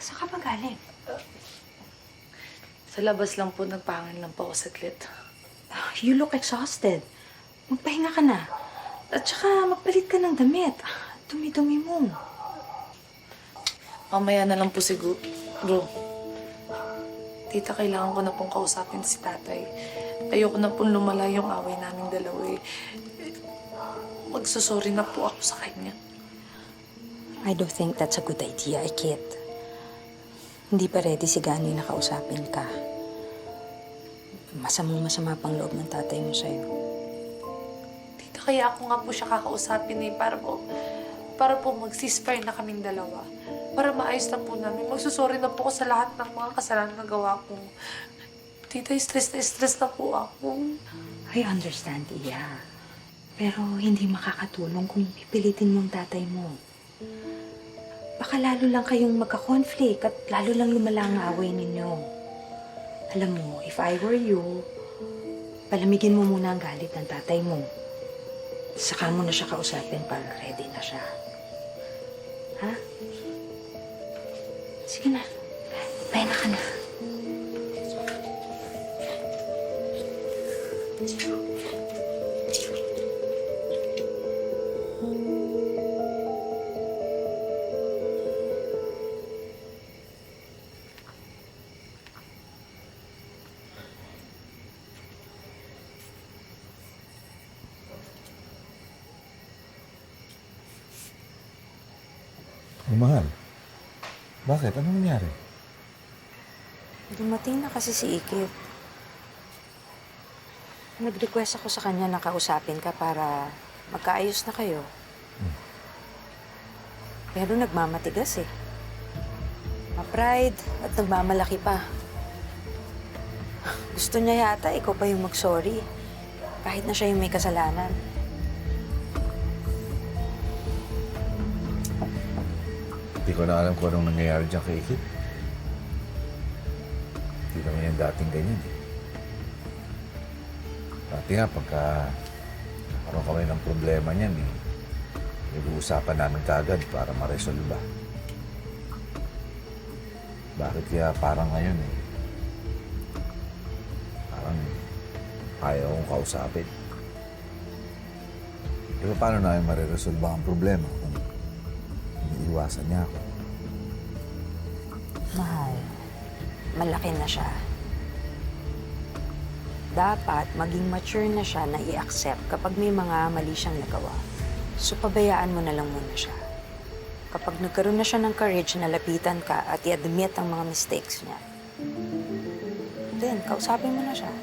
Saan ka ba galing? Sa labas lang po, nagpahinga lang po ako saglit. You look exhausted. Magpahinga ka na. At saka magpalit ka ng damit. Dumi-dumi mo. Mamaya na lang po siguro. Tita, kailangan ko na pong kausapin si tatay. Ayoko na pong lumala yung away naming dalawa eh. Magsusorry na po ako sa kanya. I don't think that's a good idea, Kit. Hindi pa ready si Gano'y nakausapin ka. Masamang-masama pang loob ng tatay mo sa'yo. Tita, kaya ako nga po siya kakausapin eh. Para po mag-ceasefire na kaming dalawa. Para maayos na po namin. Magsusorry na po ako sa lahat ng mga kasalanan na gawa ko. Tita, stress na po ako. I understand, Iya. Pero hindi makakatulong kung pipilitin mong tatay mo. Baka lalo lang kayong magka-conflict at lalo lang lumala ang away ninyo. Alam mo, if I were you, palamigin mo muna ang galit ng tatay mo. Saka mo na siya kausapin para ready na siya. Ha? Sige na. Pahinga ka na. Oh, mahal. Bakit? Anong nangyari? Dumating na kasi si Ikit. Nag-request ako sa kanya na kausapin ka para magkaayos na kayo. Pero nagmamatigas eh. Ma-pride at nagmamalaki pa. Gusto niya yata ikaw pa yung mag-sorry. Kahit na siya yung may kasalanan. Hindi ko na alam kung anong nangyayari dyan kay Ikit. Hindi naman yan dating ganyan eh. Dati nga, pagka nakaroon kami ng problema niyan eh, nag-uusapan namin kaagad para ma-resolve. Bakit kaya parang ngayon eh? Parang ayaw kong kausapin. Di ba paano namin mariresolve ang problema kung iniiwasan niya ako? Mahal, malaki na siya. Dapat maging mature na siya na i-accept kapag may mga mali siyang nagawa. So, pabayaan mo na lang muna siya. Kapag nagkaroon na siya ng courage na lapitan ka at i-admit ang mga mistakes niya, then, kausapin mo na siya.